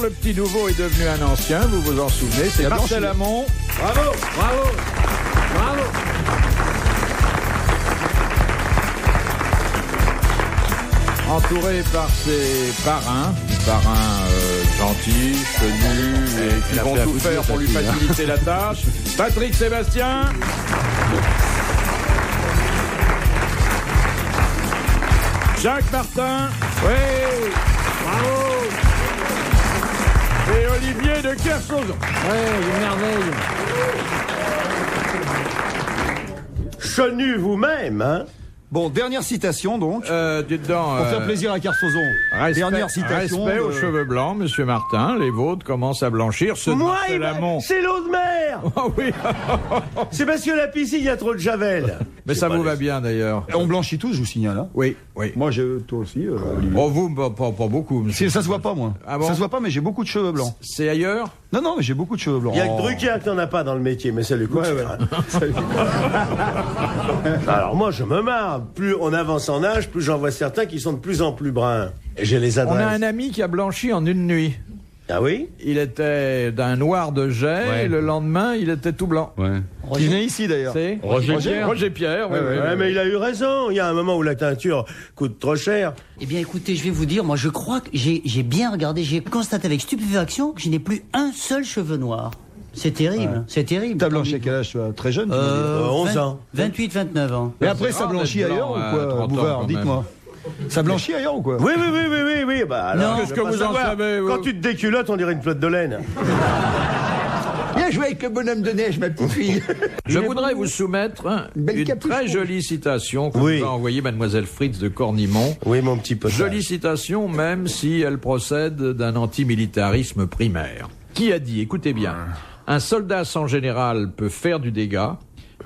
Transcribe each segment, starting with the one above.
le petit nouveau est devenu un ancien, vous vous en souvenez, c'est Marcel Amont. Bravo, bravo, bravo. Entouré par ses parrains gentils, chenus, et qui vont tout faire pour lui faciliter la tâche. Patrick Sébastien. Jacques Martin. Oui. Bravo. Et Olivier de Kersauzon. Oui, une merveille. Chenu vous-même, hein? Bon, dernière citation donc. Dites donc, pour faire plaisir à Carsozon. Dernière citation. Respect aux cheveux blancs, monsieur Martin. Les vôtres commencent à blanchir. Moi, c'est l'eau de mer. Oh oui. C'est parce que la piscine, il y a trop de javel. Mais ça vous va bien d'ailleurs. On blanchit tous, je vous signale. Hein. Oui, oui. Moi, toi aussi, Olivier. Oh, vous, pas beaucoup, monsieur. Ça se voit pas, moi. Ah bon? Ça se voit pas, mais j'ai beaucoup de cheveux blancs. C'est ailleurs? Non, mais j'ai beaucoup de cheveux blancs. Il y a que Drucker qui n'en a pas dans le métier, mais ça lui coûte cher. Alors moi, je me marre. Plus on avance en âge, plus j'en vois certains qui sont de plus en plus bruns. Et j'ai les adresses. On a un ami qui a blanchi en une nuit. Ah oui? Il était d'un noir de jet, et le lendemain, il était tout blanc. Ouais. Qui venait ici, d'ailleurs. C'est Roger Pierre. Roger Pierre, oui. Ouais, mais il a eu raison. Il y a un moment où la teinture coûte trop cher. Eh bien, écoutez, je vais vous dire, moi, je crois que j'ai bien regardé, j'ai constaté avec stupéfaction que je n'ai plus un seul cheveu noir. C'est terrible, c'est terrible. T'as blanchi à quel âge, toi? Très jeune, tu m'as dit. 11 ans. 28, 29 ans. Et après, ça blanchit ailleurs ou quoi, Bouvard? Dites-moi. Ça blanchit ailleurs ou quoi? Oui. Bah, alors, Qu'est-ce que vous en savez, vous? Quand tu te déculottes, on dirait une flotte de laine. Viens jouer avec le bonhomme de neige, ma petite fille. Je voudrais vous soumettre une très jolie citation que vous a envoyée mademoiselle Fritz de Cornimont. Oui, mon petit pote. Jolie citation, même si elle procède d'un antimilitarisme primaire. Qui a dit, écoutez bien, un soldat sans général peut faire du dégât,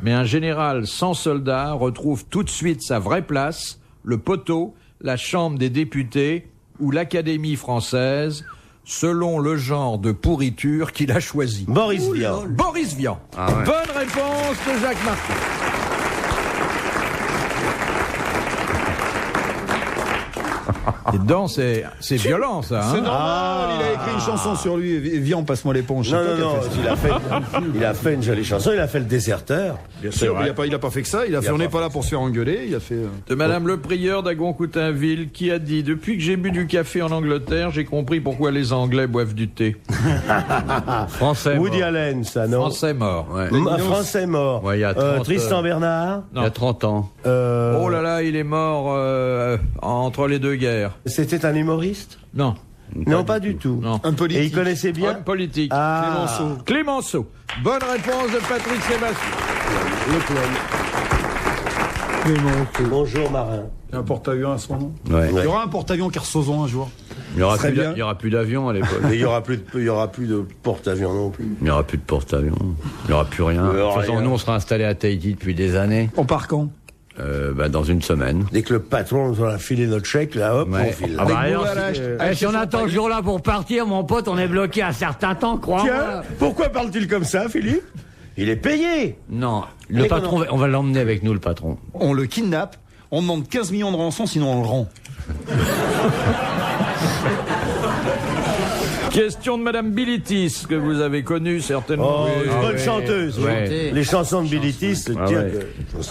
mais un général sans soldat retrouve tout de suite sa vraie place, le poteau, la Chambre des députés ou l'Académie française, selon le genre de pourriture qu'il a choisi. Boris Vian. Boris Vian. Ah ouais. Bonne réponse de Jacques Martin. Et dedans, c'est violent, ça. C'est Hein, normal, il a écrit une chanson sur lui. Viens, passe-moi l'éponge. Non, il a fait une jolie chanson. Il a fait le déserteur. Bien sûr, il a pas fait que ça. Il a fait on n'est pas là pour se faire engueuler. Il a fait. de Madame le Prieur d'Agon-Coutainville, qui a dit « Depuis que j'ai bu du café en Angleterre, j'ai compris pourquoi les Anglais boivent du thé. » Français Woody mort. Allen, ça, non? Français mort. Ouais. Français mort. Ouais, il y a 30, Tristan Bernard. Il y a 30 ans. Oh là là, il est mort entre les deux guerres. C'était un humoriste? Non. Non, pas du tout. Non. Un politique. Et il connaissait bien? Homme politique. Ah. Clémenceau. Bonne réponse de Patrick Sébastien. Bonjour, marin. Il y a un porte-avions à son nom. Ouais. Il y aura un porte-avions Carsozon un jour. Il bien. n'y aura plus d'avion à l'époque. Mais il y aura plus de porte-avions non plus. Il n'y aura plus de porte-avions. Il n'y aura plus rien. De toute façon, nous, on sera installés à Tahiti depuis des années. On part quand? Dans une semaine. Dès que le patron nous aura filé notre chèque, là, hop, Ouais. on file. Ah bah Avec alors, Bouvard, Si on attend ce jour-là pour partir, mon pote, on est bloqué un certain temps, crois-moi. Tiens, pourquoi parle-t-il comme ça, Philippe? Il est payé. Non, le patron, on va l'emmener avec nous, le patron. On le kidnappe. On demande 15 millions de rançon, sinon on le rend. Question de Madame Bilitis, que vous avez connue certainement. Oh, Oui. une bonne chanteuse. Ouais. Les chansons de Bilitis, c'est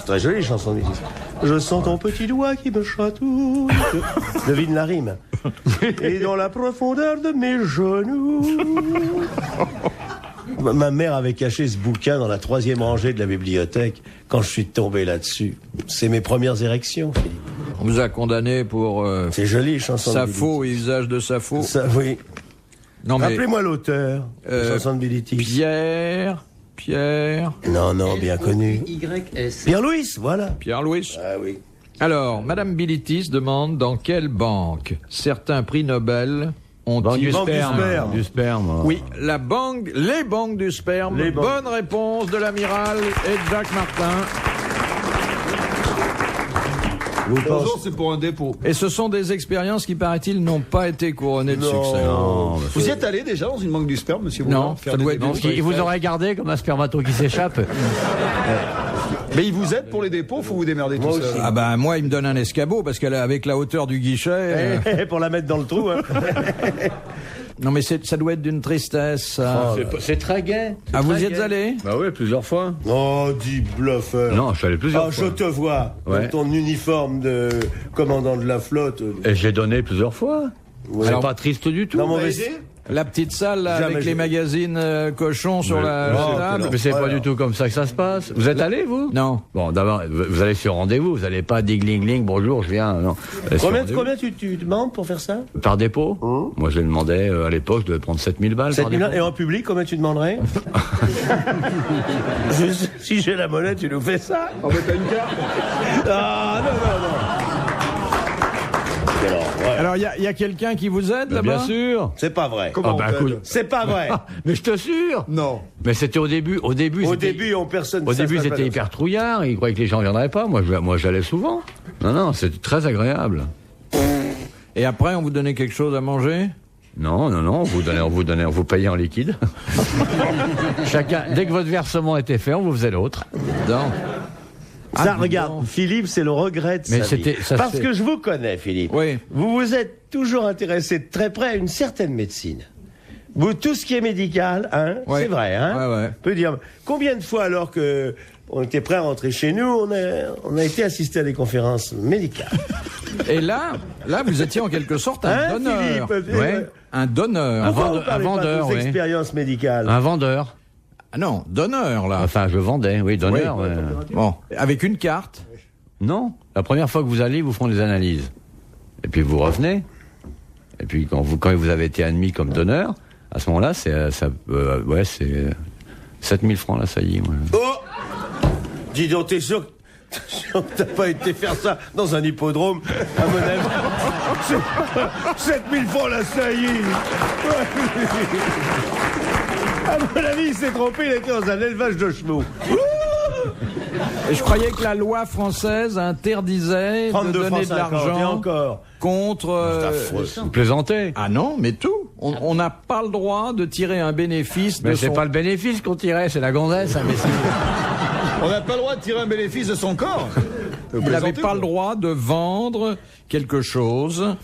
très joli, les chansons de Bilitis. Je sens ton petit doigt qui me chatouille. Devine la rime. Et dans la profondeur de mes genoux. Ma mère avait caché ce bouquin dans la 3e rangée de la bibliothèque quand je suis tombé là-dessus. C'est mes premières érections, Philippe. On vous a condamné pour C'est joli, les chansons de Sappho et usage de Sappho. Ça, oui. Non mais Rappelez-moi l'auteur des chansons de Bilitis. Pierre. Non, bien connu. YS. Pierre-Louis, voilà. Pierre-Louis. Ah oui. Alors, Madame Bilitis demande dans quelle banque certains prix Nobel ont Banque du Banque du sperme. sperme. Du sperme. Oui, les banques du sperme. Les banques. Bonne réponse de l'amiral et de Jacques Martin. Bonjour, c'est pour un dépôt. Et ce sont des expériences qui, paraît-il, n'ont pas été couronnées de succès. Non, Vous y êtes allé déjà dans une banque du sperme, monsieur Non, Bouvard, faire ça des doit être dépenses? Il vous aurait gardé comme un spermato qui s'échappe. Mais il vous aide pour les dépôts, faut vous démerder tout seul. Ah bah moi, il me donne un escabeau parce qu'avec la hauteur du guichet... Pour la mettre dans le trou, hein. Non mais ça doit être d'une tristesse. Ça. C'est très gai. Ah, vous y êtes allé? Bah oui, plusieurs fois. Oh, dis bluffeur. Non, je suis allé plusieurs fois. Je te vois Ouais. dans ton uniforme de commandant de la flotte. Et j'ai donné plusieurs fois. Ouais. C'est pas triste du tout. Dans mon La petite salle là, Jamais avec les je- magazines cochons sur la table. Mais c'est pas Voilà. du tout comme ça que ça se passe. Vous êtes allé, vous? Non. Bon, d'abord, vous allez sur rendez-vous. Vous n'allez pas ding-ling-ling, bonjour, je viens. Non. Vous allez sur rendez-vous. Combien tu demandes pour faire ça? Par dépôt? Moi, je demandais, à l'époque, je devais prendre 7000 balles. 7 par 000 dépôt. et en public, combien tu demanderais? Si j'ai la monnaie, tu nous fais ça? Oh, mais t'as une carte. Ah, non. Alors, ouais. Alors il y a quelqu'un qui vous aide Bah, là-bas? bien sûr. C'est pas vrai. Comment Ah, bah, on t'aide? écoute. C'est pas vrai. Mais je te assure. Non. Mais c'était au début. Au début, Au c'était- début, personne. Au ça se début, passe pas c'était comme hyper trouillard. Ils croyaient que les gens viendraient pas. Moi, j'allais souvent. Non, c'était très agréable. Et après, on vous donnait quelque chose à manger? Non, on vous payait en liquide. Chacun, dès que votre versement était fait, on vous faisait l'autre. Non. Ça, dis regarde, donc. Philippe, c'est le regret de Mais sa vie. c'était- ça Parce fait- que je vous connais, Philippe. Oui. Vous vous êtes toujours intéressé de très près à une certaine médecine. Vous, tout ce qui est médical, hein, Ouais. c'est vrai, hein. Ouais. On peut dire, combien de fois, alors que on était prêt à rentrer chez nous, on a été assisté à des conférences médicales. Et là, vous étiez en quelque sorte un Hein, donneur. Philippe? Ouais. Un donneur. Pourquoi vende- vous parlez un pas vendeur, de vos oui. expériences médicales? Un vendeur. Ah non, donneur là. Enfin, je vendais, oui, donneur. Oui. Bon, avec une carte. Non. La première fois que vous allez, ils vous font des analyses. Et puis vous revenez. Et puis quand vous avez été admis comme donneur, à ce moment-là, c'est 7000 francs la saillie. Ouais. Oh! Dis donc, t'es sûr que t'as pas été faire ça dans un hippodrome, à mon avis? 7000 francs la saillie! À mon avis, il s'est trompé, il était dans un élevage de chevaux. Et je croyais que la loi française interdisait de 32 donner francs de 50, et l'argent encore. contre... Vous plaisantez. Ah non, mais tout. On n'a pas le droit de tirer un bénéfice Mais de c'est son... pas le bénéfice qu'on tirait, c'est la gonzesse, imbécile. On n'a pas le droit de tirer un bénéfice de son corps. Vous n'avez pas le droit de vendre quelque chose,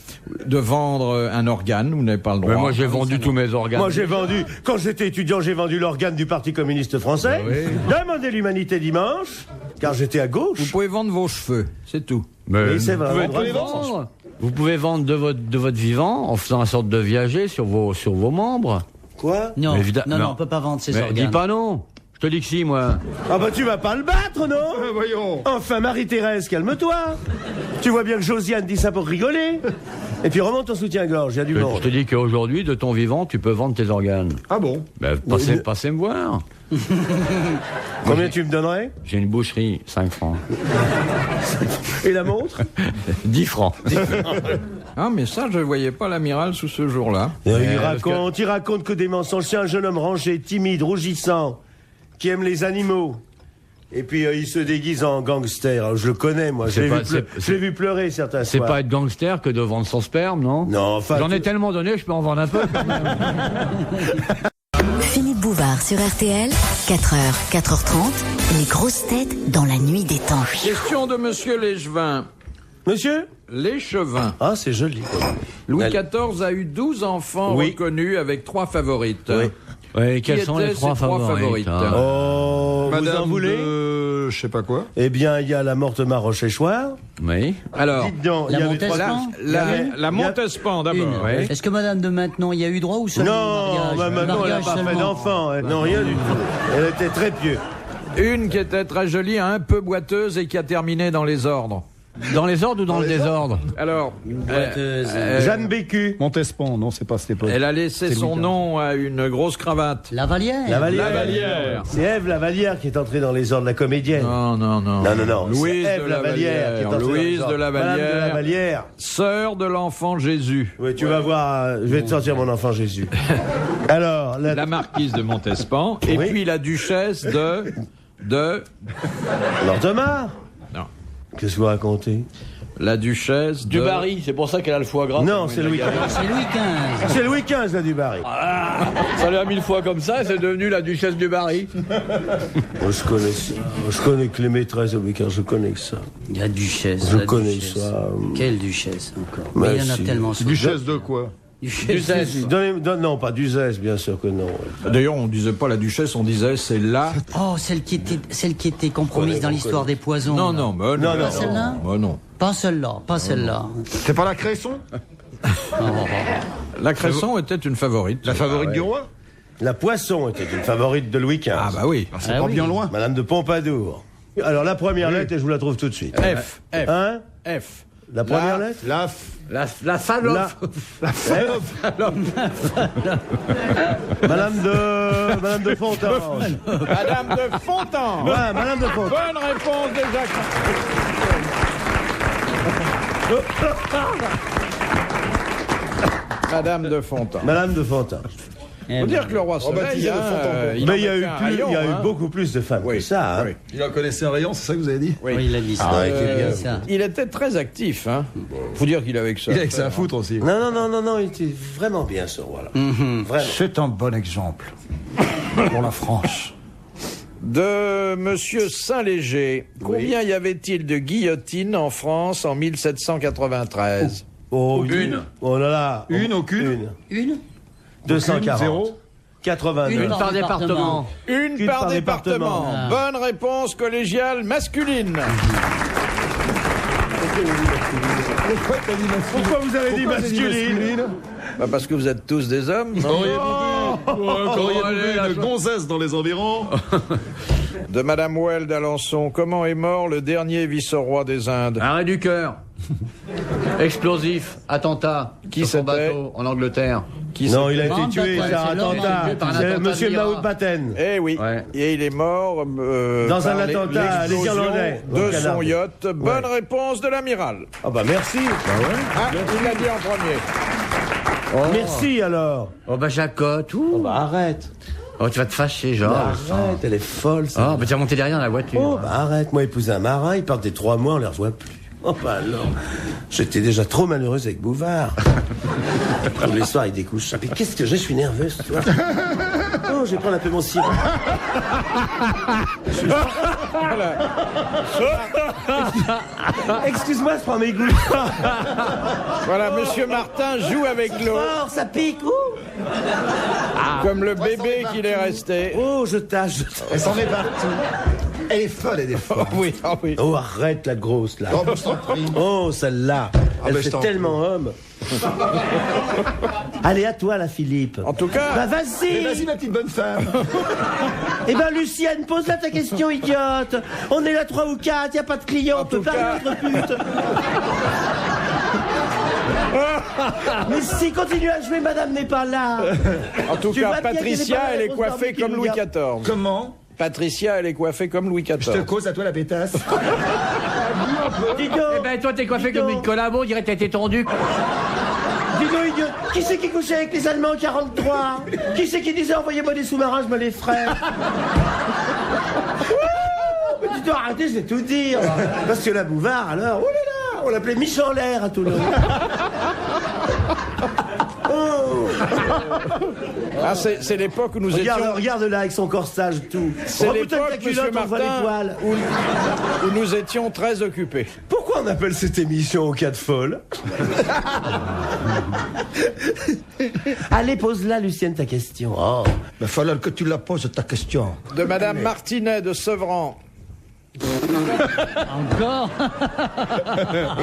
de vendre un organe, vous n'avez pas le droit. Mais moi, j'ai vendu tous mes organes. Moi, j'ai vendu, quand j'étais étudiant, j'ai vendu l'organe du Parti communiste français. Demandez l'humanité dimanche, car j'étais à Vous gauche. pouvez vendre vos cheveux, c'est tout. Mais Oui, c'est vrai. vous pouvez les vendre. Vous pouvez vendre de votre vivant en faisant une sorte de viager sur vos membres. Quoi? Non, Mais évidemment- non, non. on peut pas vendre ses Mais organes. dis pas non. Je te dis que si, moi. Ah bah tu vas pas le battre, non? Voyons. Enfin, Marie-Thérèse, calme-toi. Tu vois bien que Josiane dit ça pour rigoler. Et puis remonte ton soutien-gorge, il y a du Je monde. te dis qu'aujourd'hui, de ton vivant, tu peux vendre tes organes. Ah bon? Ben, passez me voir. Combien tu me donnerais? J'ai une boucherie, 5 francs. Et la montre? 10 francs. Ah, mais ça, je ne voyais pas l'amiral sous ce jour-là. Il raconte que des mensonges. C'est un jeune homme rangé, timide, rougissant, qui aime les animaux. Et puis il se déguise en gangster. Alors, je le connais, moi. Je l'ai vu pleurer certains C'est soirs. pas être gangster que de vendre son sperme, non? Non, enfin. J'en ai tellement donné, je peux en vendre un peu. quand même. Philippe Bouvard sur RTL, 4h, 4h30, les grosses têtes dans la nuit des temps. Question de Monsieur Léchevin. Monsieur? L'échevin. Ah, c'est joli. Louis XIV a eu 12 enfants Oui. reconnus avec 3 favorites. Oui. Ouais, Qui quels sont les étaient trois ces trois favorites, favorites Oh, vous en voulez? Je sais pas quoi. Eh bien, il y a la Mortemart Rochechouart. Oui. Alors, Dites donc, La il y avait trois... Montespan la Montespan d'abord. Une. Ouais. Est-ce que madame de Maintenon y a eu droit ou seulement Non, mariage? maintenant, elle n'a Mariage pas fait seulement. d'enfant. Non, rien du tout. Elle était très pieux. Une qui était très jolie, un peu boiteuse et qui a terminé dans les ordres. Dans les ordres ou dans le désordre? Alors, Jeanne Bécu. Montespan, non, c'est pas cette époque. elle a laissé son nom à une grosse cravate. Lavalière. Lavalière. C'est Ève Lavalière qui est entrée dans les ordres, la comédienne. Non. Non. Louise c'est Ève de Lavalière qui est entrée dans les Louise ordres. de Lavalière. Madame de Lavalière. Sœur de l'enfant Jésus. Oui, tu vas voir, je vais te sortir mon enfant Jésus. Alors, La marquise de Montespan. Et Oui. puis la duchesse de... Mortemart. Non. Qu'est-ce que vous racontez? la duchesse Du Barry, c'est pour ça qu'elle a le foie gras. Non, c'est Louis XV. C'est Louis XV. C'est Louis XV, la du Barry. Ça lui a 1000 fois comme ça, et c'est devenu la duchesse du Barry. Moi, je connais ça. Je connais que les maîtresses de Louis XV, je connais que ça. La duchesse. Je la connais duchesse. ça. Quelle duchesse encore. Bah, Mais il y en a si. tellement. Duchesse de quoi? Duchesse. Non, pas d'Uzès, bien sûr que non. D'ailleurs, on disait pas la duchesse, on disait c'est la... Oh, celle qui était compromise dans l'histoire des poisons. Non, là. non, mais Non, non. Pas celle-là. non. Pas celle-là, pas celle-là. C'est pas la Cresson? La Cresson était une favorite. La favorite du roi? La Poisson était une favorite de Louis XV. Ah bah oui. C'est pas bien loin. Madame de Pompadour. Alors, la première lettre, et je vous la trouve tout de suite. F. Hein? F. La première lettre? La salope. Madame de Fontange. Madame de Fontan. Ouais, Madame de Fontange. Bonne réponse de Jacques. Madame de Fontan. Madame de Fontange. Faut dire que le roi Soleil, Mais il y a eu beaucoup plus de femmes que ça. Hein. Oui. Il en connaissait un rayon, c'est ça que vous avez dit? Oui, il a dit ça. Ah, il était bien. Ça. Il était très très hein. Faut dire qu'il avait que ça. Il a que ça à foutre aussi. Non, il était vraiment bien ce roi-là. Vraiment. C'est un bon exemple pour la France. De Monsieur Saint-Léger, combien y avait-il de guillotines en France en 1793? Oh, Une. Oh là là. Une, aucune? Une 240. Zéro. 89. Une par département. Une par département. Ah. Bonne réponse collégiale masculine. Pourquoi vous avez dit masculine? Bah parce que vous êtes tous des hommes. Non Une gonzesse dans les environs. De Madame Well d'Alençon, comment est mort le dernier vice-roi des Indes? Arrêt du cœur. Explosif. Attentat. Qui sur son c'était bateau en Angleterre. Non, il a été Mountbatten, tué par c'est un l'homme attentat. tué par un C'est attentat Monsieur de l'Irak. Mountbatten. Eh oui, Ouais. et il est mort Dans un par attentat à les l'explosion Irlandais, au de Canada. son yacht. Bonne réponse de l'amiral. Ah bah merci. Ah, il l'a dit en premier. Merci alors. Oh bah j'accote. Ouh. Bah arrête. Oh tu vas te fâcher Georges. Arrête, elle est folle. Oh bah tu vas monter derrière dans la voiture. Oh, bah arrête, moi épouser un marin, il part des 3 mois, on les revoit plus. Oh bah alors, j'étais déjà trop malheureuse avec Bouvard. Tous les soirs, il découche. Mais qu'est-ce que je suis nerveuse, tu vois. Oh, je vais prendre un peu mon sirop. Excuse-moi, je prends mes gouttes. Voilà, Monsieur Martin joue avec l'eau, Oh, ça pique, comme le bébé qu'il est resté. Oh, je tâche. Elle s'en est partout. Elle est folle, elle est folle. Oui, ah oui. Oh, arrête la grosse, là. Oh, bah, je t'en prie. Oh, celle-là. Elle bah, je fait t'en tellement homme. Allez, à toi, la Philippe. En tout cas, Bah, vas-y. Vas-y, ma petite bonne femme. Eh ben, Lucienne, pose-la ta question, idiote. On est là 3 ou 4, y a pas de clients, on peut tout pas cas- notre pute. Mais si, continue à jouer, madame n'est pas là. en tout Tu cas, vois bien Patricia, qu'elle est pas elle est la coiffée grosse comme Louis barbecue, XIV. Comment? Patricia, elle est coiffée comme Louis Je te XIV. cause à toi la pétasse. Dis donc, Eh ben toi t'es coiffé Dis comme donc. Nicolas Beau, on dirait que t'as été tondu. dis donc, idiot. Qui c'est qui couchait avec les Allemands en 43? Qui c'est qui disait envoyez-moi des sous-marins, je me les ferai? Ouh, dis donc, arrêtez, je vais tout dire. Parce que la Bouvard, alors, oh là là, on l'appelait Mich en l'air à Toulon. Oh. Ah, c'est l'époque où nous étions... Regarde là avec son corsage tout. C'est Reboutonne ta l'époque, Monsieur culotte, on voit les Martin, poils. où nous étions très occupés. Pourquoi on appelle cette émission au cas de folle? Allez, pose-la, Lucienne, ta question. Oh. Il va falloir que tu la poses ta question. De Madame Martinet de Sevran. Encore.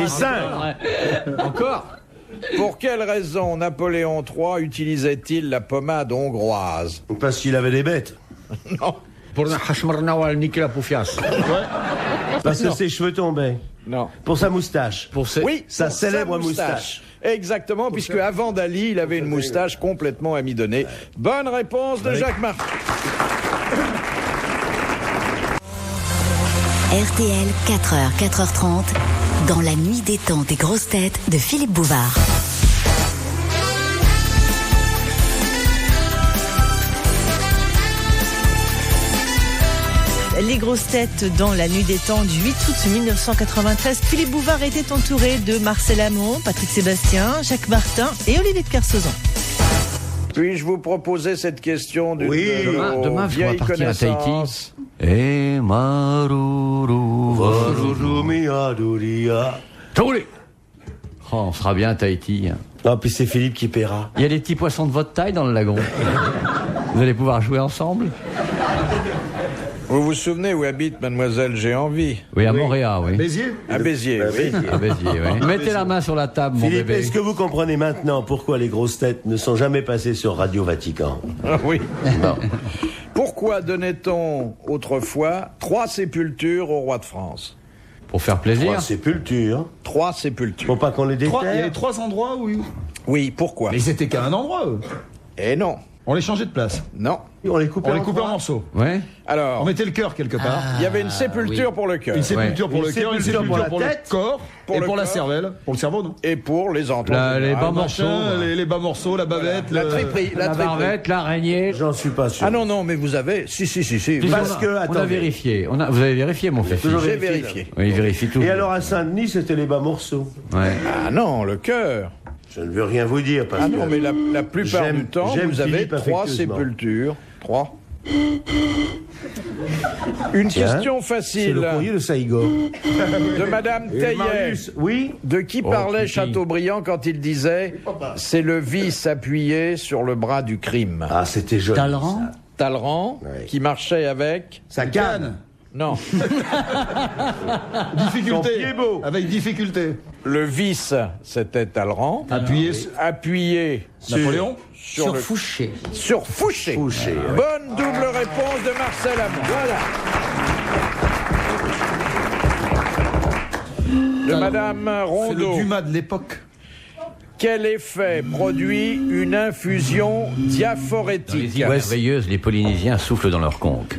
Et 5. Encore. Pour quelle raison Napoléon III utilisait-il la pommade hongroise? Parce qu'il avait des bêtes. Non. Pour niquer la poufiasse. Parce que ses cheveux tombaient. Non. Pour sa moustache. Pour ces... Oui, Sa pour célèbre moustache. Exactement, puisque avant Dali, il avait une moustache complètement amidonnée. Bonne réponse de Jacques Martin. RTL, 4h, 4h30, dans la nuit des temps des grosses têtes de Philippe Bouvard. les grosses têtes dans la nuit des temps du 8 août 1993. Philippe Bouvard était entouré de Marcel Amont, Patrick Sébastien, Jacques Martin et Olivier de Kersauzon. Puis-je vous proposer cette question d'une demain, je dois partir à Tahiti. Et Maruru, on sera bien à Tahiti. Non, puis c'est Philippe qui paiera. Il y a des petits poissons de votre taille dans le lagon. Vous allez pouvoir jouer ensemble? Vous vous souvenez où habite mademoiselle J'ai envie? Oui, à Montréal, oui. Béziers? À Béziers, oui. À Béziers, oui. Mettez la main sur la table, mon Philippe, bébé. est-ce que vous comprenez maintenant pourquoi les grosses têtes ne sont jamais passées sur Radio Vatican? Ah oui. Non. Pourquoi donnait-on autrefois 3 sépultures au roi de France? Pour faire plaisir. 3 sépultures. 3 sépultures. Faut pas qu'on les Il y avait déterre. 3 endroits où... Oui, pourquoi? Mais c'était qu'à un endroit, eux. Eh non. On les changeait de place. Non. On les coupait On les en coupait en trois. morceaux. Ouais. Alors, On mettait le cœur quelque part. il y avait une sépulture pour le cœur. Une sépulture pour Une le cœur, une sépulture sépulture pour pour la le tête, corps pour et le pour la corps. cervelle. Pour le cerveau, non? Et pour les enfants. Les bas Machin, morceaux. les bas morceaux, la bavette, La le- triperie. La triperie. barbette, l'araignée. J'en suis pas sûr. Ah non, non, mais vous avez... Si. Parce que, On a attendez. vérifié. Vous avez vérifié, mon fils. toujours J'ai vérifié, vérifié. Oui, il vérifie tout. Et alors à Saint-Denis, c'était les bas morceaux. Ouais. Ah non, le cœur. Je ne veux rien vous dire parce Ah que... non, mais la plupart J'aime- du temps, j'aime vous avez Philippe 3 affectueusement. sépultures. 3. Une Tiens, question C'est facile le courrier de Saïgo. de Madame Et Taillet. Marius, oui. De qui parlait Kiki. Chateaubriand quand il disait « C'est le vice appuyé sur le bras du crime Ah, c'était joli. Talleyrand? ça. » Talleyrand, Ouais. qui marchait avec... Ça canne. Non, Difficulté. Son pied beau. Avec difficulté. le vice, c'était Talleyrand. Appuyé Appuyé Napoléon. sur le... Fouché. Sur Fouché. Fouché, ouais. Bonne double réponse de Marcel Amont. Voilà. De Madame C'est le Rondeau. Dumas de l'époque. Quel effet produit une infusion Dans les diaphorétique? îles merveilleuses, les Polynésiens soufflent dans leur conque.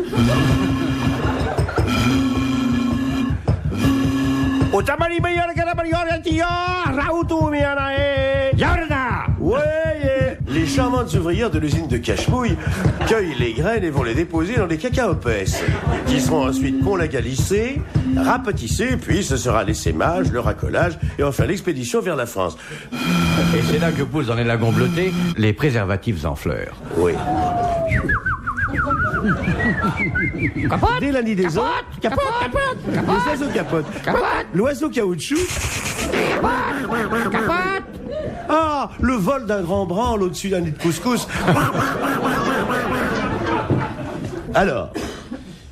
Ouais, les charmantes ouvrières de l'usine de Cachemouille cueillent les graines et vont les déposer dans des cacaopès, qui seront ensuite conlagalissés, rapetissés, puis ce sera l'essaimage, le racolage et enfin l'expédition vers la France. Et c'est là que poussent dans les lagons bleutés les préservatifs en fleurs. Oui. Dès la nuit des ans, les oiseaux capotent. L'oiseau caoutchouc. Ah, le vol d'un grand branle au-dessus d'un nid de couscous.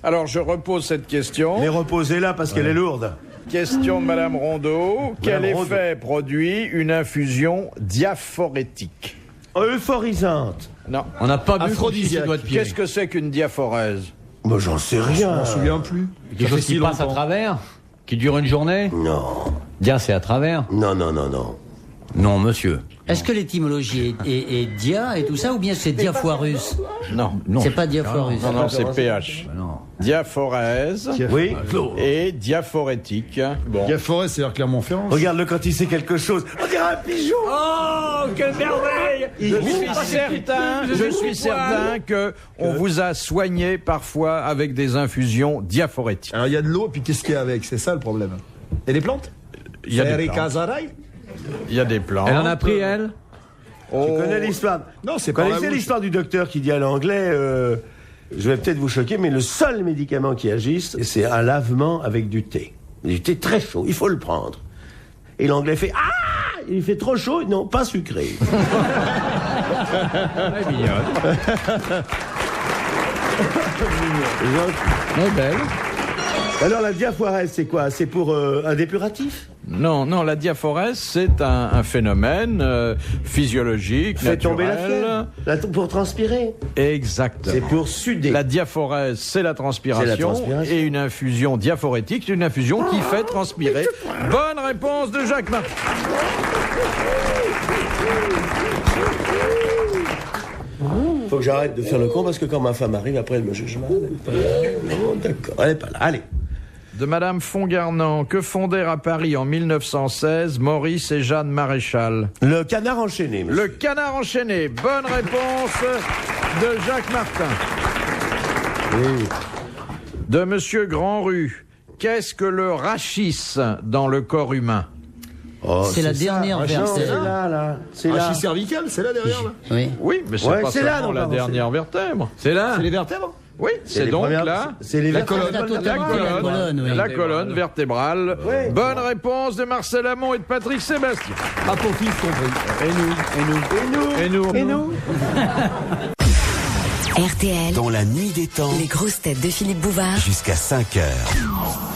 Alors, je repose cette question. mais reposez-la parce qu'elle est lourde. Question de Madame Rondeau. Quel effet produit une infusion diaphorétique? Euphorisante. Non. On n'a pas bu Aphrodisiaque. qu'on noix de pied. Qu'est-ce que c'est qu'une diaphorèse? Moi, j'en sais rien. Je m'en souviens plus. Quelque chose qui passe à travers? Qui dure une journée? Non, Dia, c'est à travers? non. Non, monsieur. Est-ce que l'étymologie est dia et tout ça, ou bien c'est diaphorus? Non. C'est pas diaphorus. Non, c'est PH. Non. Diaphorèse Oui. et diaphorétique. Bon. Diaphorès, c'est-à-dire Clermont-Ferrand. Regarde-le quand il sait quelque chose. On dirait un pigeon. Oh, quelle merveille! Je suis certain que on vous a soigné parfois avec des infusions diaphorétiques. Alors il y a de l'eau, puis qu'est-ce qu'il y a avec? C'est ça le problème. Et les plantes? Il y a des Eric plantes. Azaray? Il y a des plantes. Elle en a pris, elle? Tu connais l'histoire? Non, c'est Vous pas la connaissez bouche. l'histoire du docteur qui dit à l'anglais je vais peut-être vous choquer, mais le seul médicament qui agisse, c'est un lavement avec du thé. Du thé très chaud, il faut le prendre. Et l'anglais fait ah, il fait trop chaud, non, pas sucré. Elle est mignonne. Elle est belle. Alors la diaphorèse, c'est quoi? C'est pour un dépuratif? Non, la diaphorèse, c'est un phénomène physiologique, Fait tomber la naturel. fièvre pour transpirer. Exact. C'est pour suder. La diaphorèse, c'est la transpiration. C'est la transpiration. Et une infusion diaphorétique, c'est une infusion qui fait transpirer. Bonne réponse de Jacques Martin. Faut que j'arrête de faire le con parce que quand ma femme arrive, après elle me juge mal. Elle est pas là. Non, d'accord, elle est pas là. Allez. De Madame Fongarnant, que fondèrent à Paris en 1916 Maurice et Jeanne Maréchal? Le canard enchaîné, monsieur. Le canard enchaîné. Bonne réponse de Jacques Martin. Oui. De Monsieur Grandrue. Qu'est-ce que le rachis dans le corps humain? C'est la dernière vertèbre. C'est là. C'est là. Rachis cervical, c'est là derrière là. Oui. Oui, mais c'est pas seulement la dernière vertèbre. C'est là. C'est les vertèbres. Oui, c'est donc là. C'est les colonne. La colonne vertébrale. Oui. Bonne réponse de Marcel Amont et de Patrick Sébastien. Apophyse compris. Et nous. RTL, Dans la nuit des temps, les grosses têtes de Philippe Bouvard. jusqu'à 5 heures.